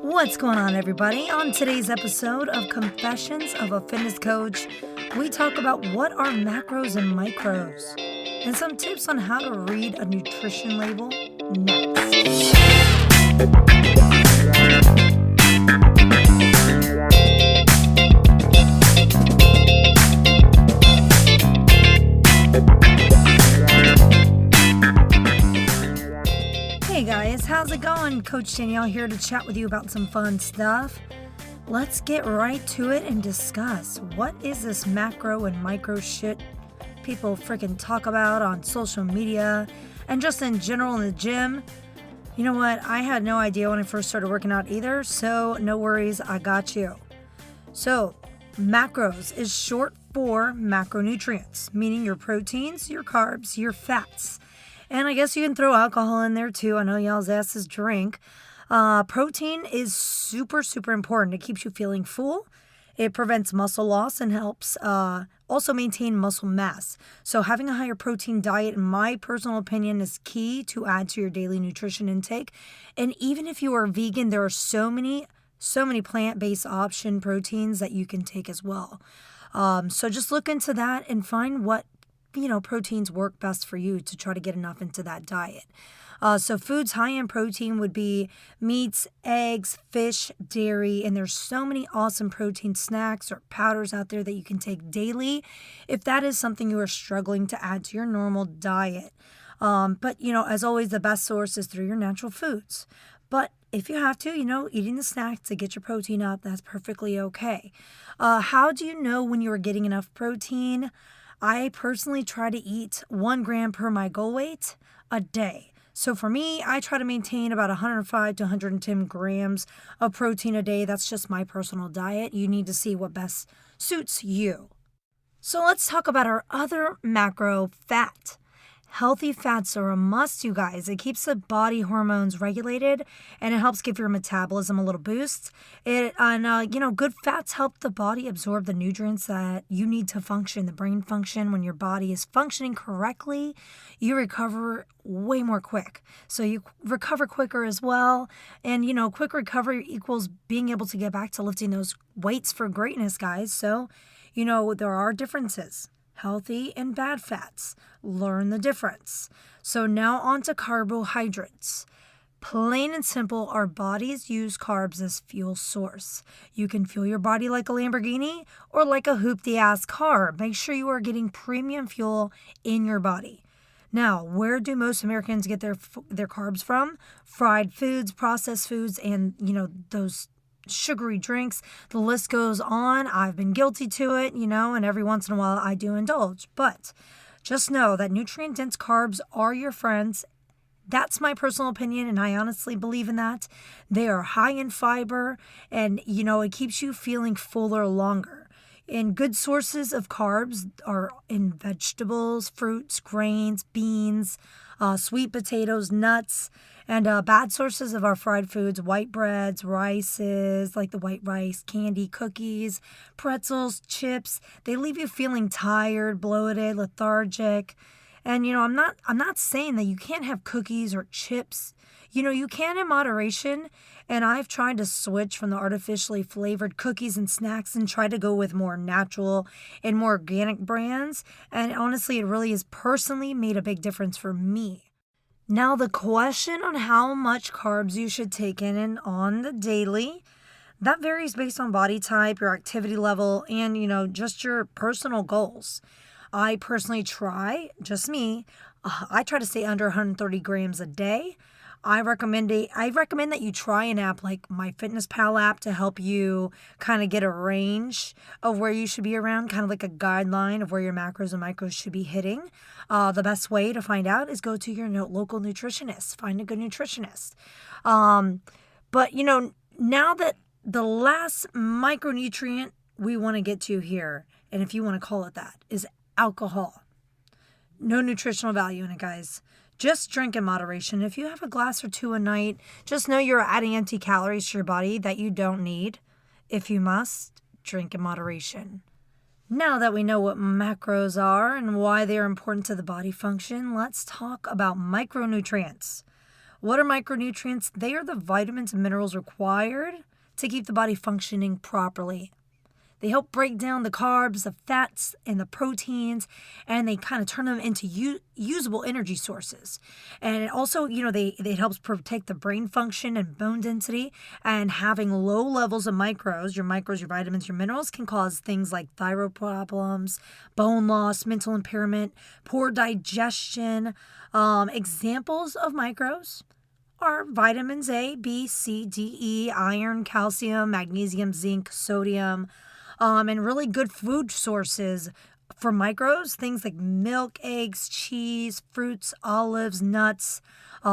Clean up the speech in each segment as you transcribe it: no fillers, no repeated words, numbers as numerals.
What's going on, everybody? On today's episode of Confessions of a Fitness Coach, we talk about what are macros and micros and some tips on how to read a nutrition label next. Hey guys, how's it going? Coach Danielle here to chat with you about some fun stuff. Let's get right to it and discuss what is this macro and micro shit people freaking talk about on social media and just in general in the gym. You know what? I had no idea when I first started working out either, so no worries, I got you. So, macros is short for macronutrients, meaning your proteins, your carbs, your fats. And I guess you can throw alcohol in there too. I know y'all's asses drink. Protein is super, super important. It keeps you feeling full. It prevents muscle loss and helps also maintain muscle mass. So having a higher protein diet, in my personal opinion, is key to add to your daily nutrition intake. And even if you are vegan, there are so many plant-based option proteins that you can take as well. So just look into that and find what proteins work best for you to try to get enough into that diet. So foods high in protein would be meats, eggs, fish, dairy, and there's so many awesome protein snacks or powders out there that you can take daily if that is something you are struggling to add to your normal diet. But as always, the best source is through your natural foods. But if you have to, eating the snacks to get your protein up, that's perfectly okay. How do you know when you are getting enough protein? I personally try to eat 1 gram per my goal weight a day. So for me, I try to maintain about 105 to 110 grams of protein a day. That's just my personal diet. You need to see what best suits you. So let's talk about our other macro, fat. Healthy fats are a must, you guys. It keeps the body hormones regulated and it helps give your metabolism a little boost. Good fats help the body absorb the nutrients that you need to function, the brain function. When your body is functioning correctly, you recover way more quick. So you recover quicker as well. And, quick recovery equals being able to get back to lifting those weights for greatness, guys. So, there are differences. Healthy and bad fats. Learn the difference. So now on to carbohydrates. Plain and simple, our bodies use carbs as fuel source. You can fuel your body like a Lamborghini or like a hoopty-ass car. Make sure you are getting premium fuel in your body. Now, where do most Americans get their carbs from? Fried foods, processed foods, and, those sugary drinks. The list goes on. I've been guilty to it, and every once in a while I do indulge. But just know that nutrient-dense carbs are your friends. That's my personal opinion, and I honestly believe in that. They are high in fiber, and, it keeps you feeling fuller longer. And good sources of carbs are in vegetables, fruits, grains, beans, sweet potatoes, nuts, and bad sources of our fried foods, white breads, rices, like the white rice, candy, cookies, pretzels, chips. They leave you feeling tired, bloated, lethargic. And, I'm not saying that you can't have cookies or chips. You can in moderation. And I've tried to switch from the artificially flavored cookies and snacks and try to go with more natural and more organic brands. And honestly, it really has personally made a big difference for me. Now, the question on how much carbs you should take in and on the daily, that varies based on body type, your activity level, and, just your personal goals. I personally try, just me, I try to stay under 130 grams a day. I recommend that you try an app like MyFitnessPal app to help you kind of get a range of where you should be around, kind of like a guideline of where your macros and micros should be hitting. The best way to find out is go to your local nutritionist. Find a good nutritionist. But now that the last micronutrient we want to get to here, and if you want to call it that, is alcohol. No nutritional value in it, guys. Just drink in moderation. If you have a glass or two a night, just know you're adding empty calories to your body that you don't need. If you must, drink in moderation. Now that we know what macros are and why they are important to the body function, let's talk about micronutrients. What are micronutrients? They are the vitamins and minerals required to keep the body functioning properly. They help break down the carbs, the fats, and the proteins, and they kind of turn them into usable energy sources. And it also, it helps protect the brain function and bone density. And having low levels of your vitamins, your minerals, can cause things like thyroid problems, bone loss, mental impairment, poor digestion. Examples of micros are vitamins A, B, C, D, E, iron, calcium, magnesium, zinc, sodium, and really good food sources for micros, things like milk, eggs, cheese, fruits, olives, nuts,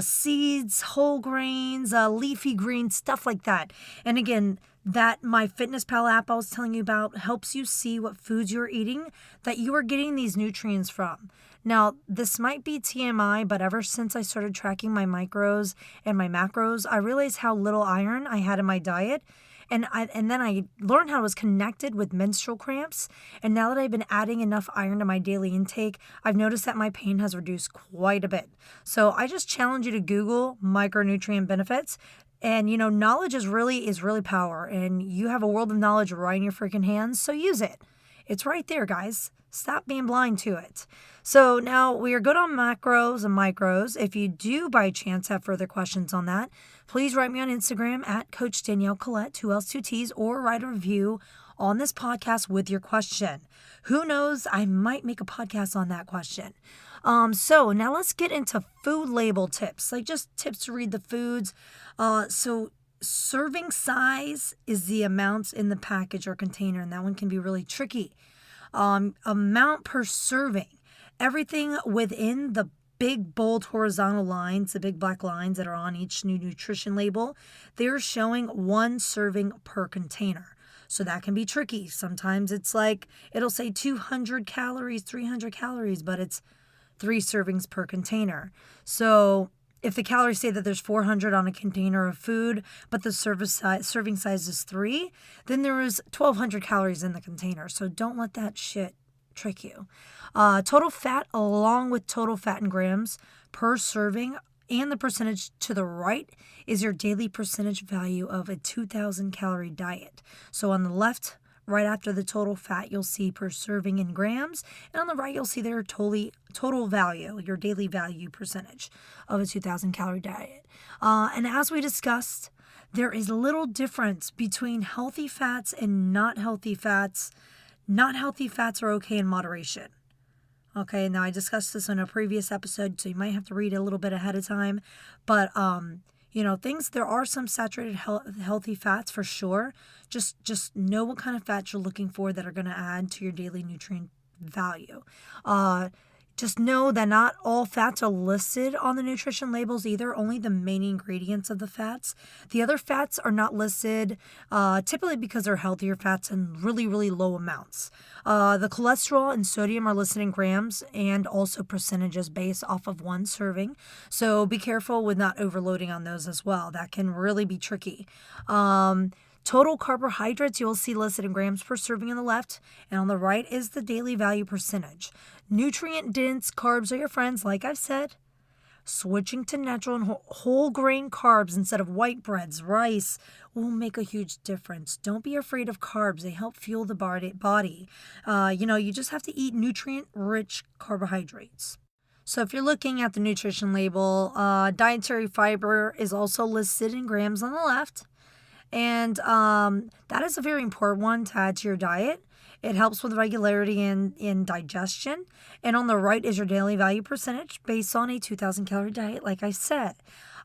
seeds, whole grains, leafy greens, stuff like that. And again, that MyFitnessPal app I was telling you about helps you see what foods you're eating that you are getting these nutrients from. Now, this might be TMI, but ever since I started tracking my micros and my macros, I realized how little iron I had in my diet. And then I learned how it was connected with menstrual cramps. And now that I've been adding enough iron to my daily intake, I've noticed that my pain has reduced quite a bit. So I just challenge you to Google micronutrient benefits. And, knowledge is really power. And you have a world of knowledge right in your freaking hands, so use it. It's right there, guys. Stop being blind to it. So now we are good on macros and micros. If you do by chance have further questions on that, please write me on Instagram at Coach Danielle Collette, 2 L's, 2 T's, or write a review on this podcast with your question. Who knows? I might make a podcast on that question. So now let's get into food label tips, like just tips to read the foods. So serving size is the amounts in the package or container, and that one can be really tricky. Amount per serving. Everything within the big, bold horizontal lines, the big black lines that are on each new nutrition label, they're showing 1 serving per container. So that can be tricky. Sometimes it's like, it'll say 200 calories, 300 calories, but it's 3 servings per container. So if the calories say that there's 400 on a container of food, but the serving size is 3, then there is 1,200 calories in the container. So don't let that shit trick you. Total fat, along with total fat in grams per serving, and the percentage to the right is your daily percentage value of a 2,000 calorie diet. So on the left, right after the total fat, you'll see per serving in grams, and on the right, you'll see their total value, your daily value percentage of a 2,000 calorie diet. And as we discussed, there is little difference between healthy fats and not healthy fats. Not healthy fats are okay in moderation. Okay, now I discussed this in a previous episode, so you might have to read a little bit ahead of time. But, there are some saturated healthy fats for sure. Just know what kind of fats you're looking for that are going to add to your daily nutrient value. Just know that not all fats are listed on the nutrition labels either, only the main ingredients of the fats. The other fats are not listed, typically because they're healthier fats in really, really low amounts. The cholesterol and sodium are listed in grams and also percentages based off of 1 serving. So be careful with not overloading on those as well. That can really be tricky. Total carbohydrates you will see listed in grams per serving on the left, and on the right is the daily value percentage. Nutrient-dense carbs are your friends, like I've said. Switching to natural and whole grain carbs instead of white breads, rice, will make a huge difference. Don't be afraid of carbs. They help fuel the body. You just have to eat nutrient-rich carbohydrates. So if you're looking at the nutrition label, dietary fiber is also listed in grams on the left. And that is a very important one to add to your diet. It helps with regularity in digestion. And on the right is your daily value percentage based on a 2,000 calorie diet, like I said.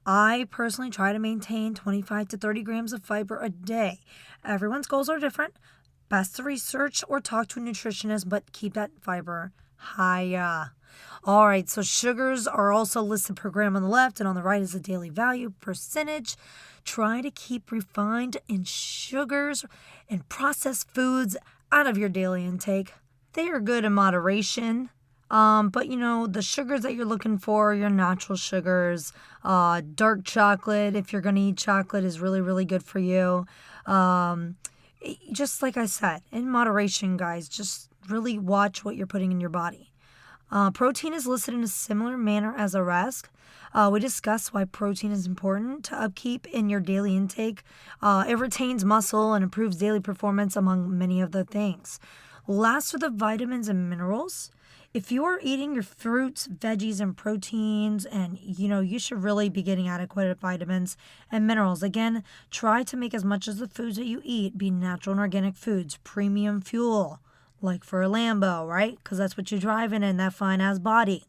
I personally try to maintain 25 to 30 grams of fiber a day. Everyone's goals are different. Best to research or talk to a nutritionist, but keep that fiber high. All right, so sugars are also listed per gram on the left, and on the right is the daily value percentage. Try to keep refined and sugars and processed foods out of your daily intake. They are good in moderation, but the sugars that you're looking for, your natural sugars, dark chocolate, if you're going to eat chocolate, is really, really good for you. Just like I said, in moderation, guys, just really watch what you're putting in your body. Protein is listed in a similar manner as the rest. We discussed why protein is important to upkeep in your daily intake. It retains muscle and improves daily performance, among many other things. Last are the vitamins and minerals. If you are eating your fruits, veggies, and proteins, and you should really be getting adequate vitamins and minerals. Again, try to make as much as the foods that you eat be natural and organic foods, premium fuel, like for a Lambo, right? Because that's what you're driving in, that fine ass body.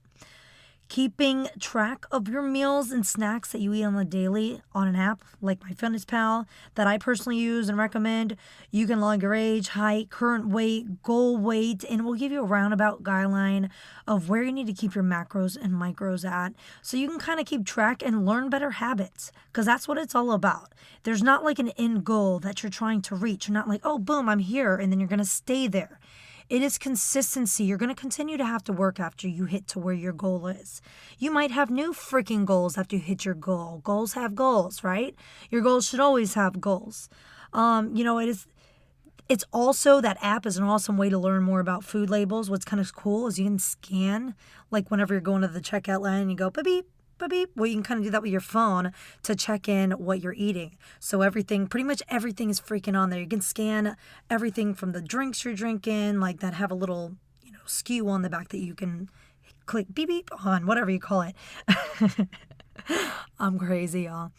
Keeping track of your meals and snacks that you eat on the daily on an app like MyFitnessPal that I personally use and recommend. You can log your age, height, current weight, goal weight, and it will give you a roundabout guideline of where you need to keep your macros and micros at so you can kind of keep track and learn better habits, because that's what it's all about. There's not like an end goal that you're trying to reach. You're not like, oh, boom, I'm here, and then you're going to stay there. It is consistency. You're going to continue to have to work after you hit to where your goal is. You might have new freaking goals after you hit your goal. Goals have goals, right? Your goals should always have goals. It's also, that app is an awesome way to learn more about food labels. What's kind of cool is you can scan, like whenever you're going to the checkout line and you go, beep, beep. Well, you can kind of do that with your phone to check in what you're eating. So pretty much everything is freaking on there. You can scan everything from the drinks you're drinking, like that have a little, SKU on the back that you can click beep beep on, whatever you call it. I'm crazy, y'all.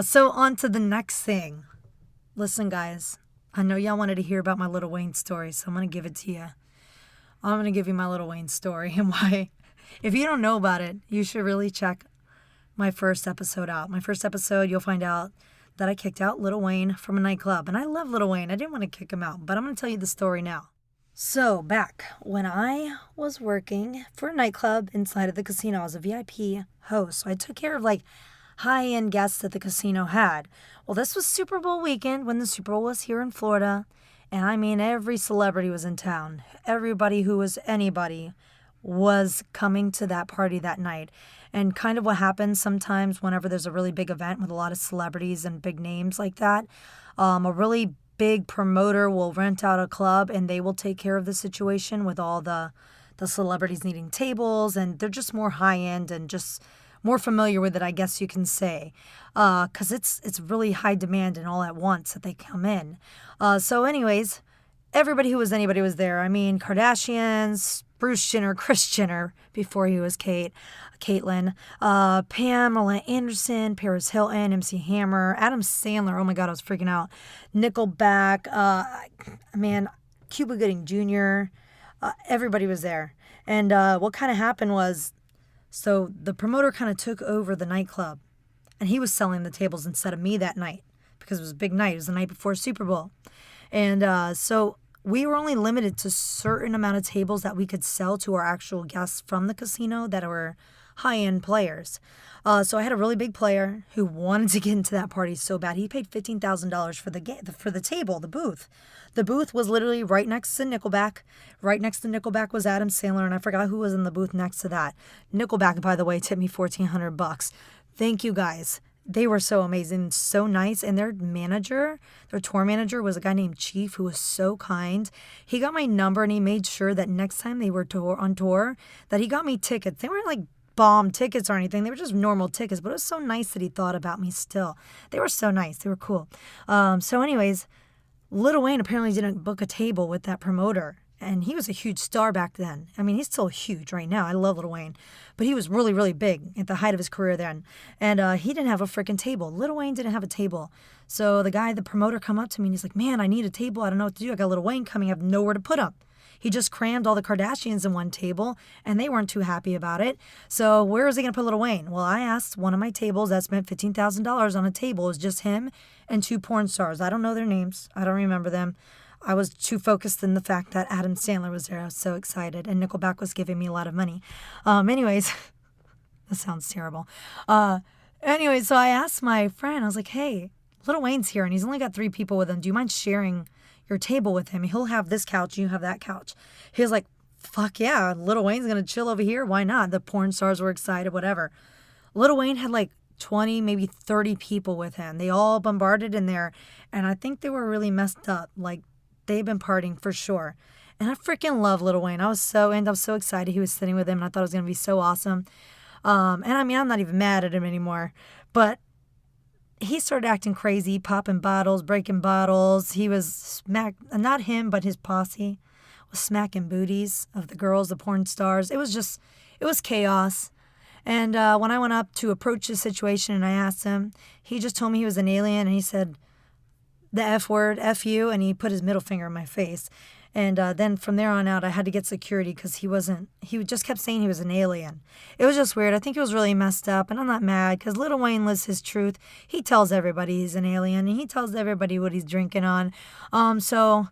So on to the next thing. Listen, guys, I know y'all wanted to hear about my Lil Wayne story, so I'm going to give it to you. I'm going to give you my Lil Wayne story and why. If you don't know about it, you should really check my first episode out. My first episode, you'll find out that I kicked out Lil Wayne from a nightclub. And I love Lil Wayne. I didn't want to kick him out, but I'm going to tell you the story now. So back when I was working for a nightclub inside of the casino, I was a VIP host. So I took care of high-end guests that the casino had. Well, this was Super Bowl weekend when the Super Bowl was here in Florida. And I mean, every celebrity was in town. Everybody who was anybody was coming to that party that night. And kind of what happens sometimes whenever there's a really big event with a lot of celebrities and big names like that, a really big promoter will rent out a club and they will take care of the situation with all the celebrities needing tables, and they're just more high end and just more familiar with it, I guess you can say, because it's really high demand and all at once that they come in. So anyways, everybody who was anybody was there. I mean, Kardashians, Bruce Jenner, Kris Jenner before he was Caitlyn, Pamela Anderson, Paris Hilton, MC Hammer, Adam Sandler. Oh my God, I was freaking out. Nickelback, Cuba Gooding Jr. Everybody was there. And what kind of happened was, so the promoter kind of took over the nightclub, and he was selling the tables instead of me that night because it was a big night. It was the night before Super Bowl. And so we were only limited to a certain amount of tables that we could sell to our actual guests from the casino that were high-end players. So I had a really big player who wanted to get into that party so bad. He paid $15,000 for the table, the booth. The booth was literally right next to Nickelback. Right next to Nickelback was Adam Sandler, and I forgot who was in the booth next to that. Nickelback, by the way, tipped me $1,400. Thank you, guys. They were so amazing, so nice. And their tour manager was a guy named Chief, who was so kind. He got my number and he made sure that next time they were on tour that he got me tickets. They weren't like bomb tickets or anything. They were just normal tickets, but it was so nice that he thought about me still. They were so nice. They were cool. So anyways, Lil Wayne apparently didn't book a table with that promoter. And he was a huge star back then. I mean, he's still huge right now. I love Lil Wayne. But he was really, really big at the height of his career then. And he didn't have a freaking table. Lil Wayne didn't have a table. So the promoter come up to me and he's like, man, I need a table. I don't know what to do. I got Lil Wayne coming. I have nowhere to put him. He just crammed all the Kardashians in one table, and they weren't too happy about it. So where is he going to put Lil Wayne? Well, I asked one of my tables that spent $15,000 on a table. It was just him and two porn stars. I don't know their names. I don't remember them. I was too focused in the fact that Adam Sandler was there. I was so excited, and Nickelback was giving me a lot of money. Anyways, that sounds terrible. Anyways, so I asked my friend, I was like, hey, Lil Wayne's here, and he's only got 3 people with him. Do you mind sharing your table with him? He'll have this couch, you have that couch. He was like, fuck yeah, Lil Wayne's going to chill over here. Why not? The porn stars were excited, whatever. Lil Wayne had like 20, maybe 30 people with him. They all bombarded in there, and I think they were really messed up. Like, they've been partying for sure. And I freaking love Lil Wayne. I was so excited he was sitting with him, and I thought it was going to be so awesome. And I mean, I'm not even mad at him anymore. But he started acting crazy, popping bottles, breaking bottles. He was not him, but his posse was smacking booties of the girls, the porn stars. It was chaos. And when I went up to approach the situation and I asked him, he just told me he was an alien, and he said the F word, F you, and he put his middle finger in my face. And then from there on out, I had to get security because he just kept saying he was an alien. It was just weird. I think it was really messed up, and I'm not mad because Lil Wayne lives his truth. He tells everybody he's an alien, and he tells everybody what he's drinking on. So,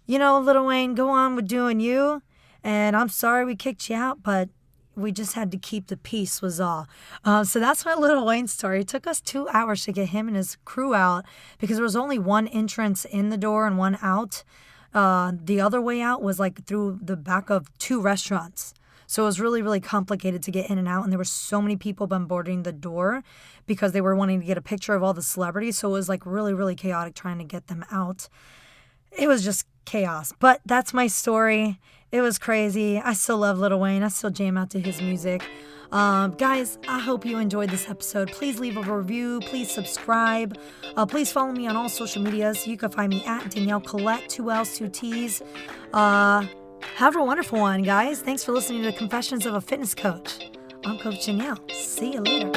Lil Wayne, go on with doing you, and I'm sorry we kicked you out, but we just had to keep the peace was all. So that's my Lil Wayne story. It took us 2 hours to get him and his crew out because there was only one entrance in the door and one out. The other way out was like through the back of 2 restaurants. So it was really, really complicated to get in and out. And there were so many people bombarding the door because they were wanting to get a picture of all the celebrities. So it was like really, really chaotic trying to get them out. It was just chaos. But that's my story. It was crazy. I still love Lil Wayne. I still jam out to his music. Guys, I hope you enjoyed this episode. Please leave a review. Please subscribe. Please follow me on all social medias. You can find me at Danielle Collette, 2 L's, 2 T's. Have a wonderful one, guys. Thanks for listening to Confessions of a Fitness Coach. I'm Coach Danielle. See you later.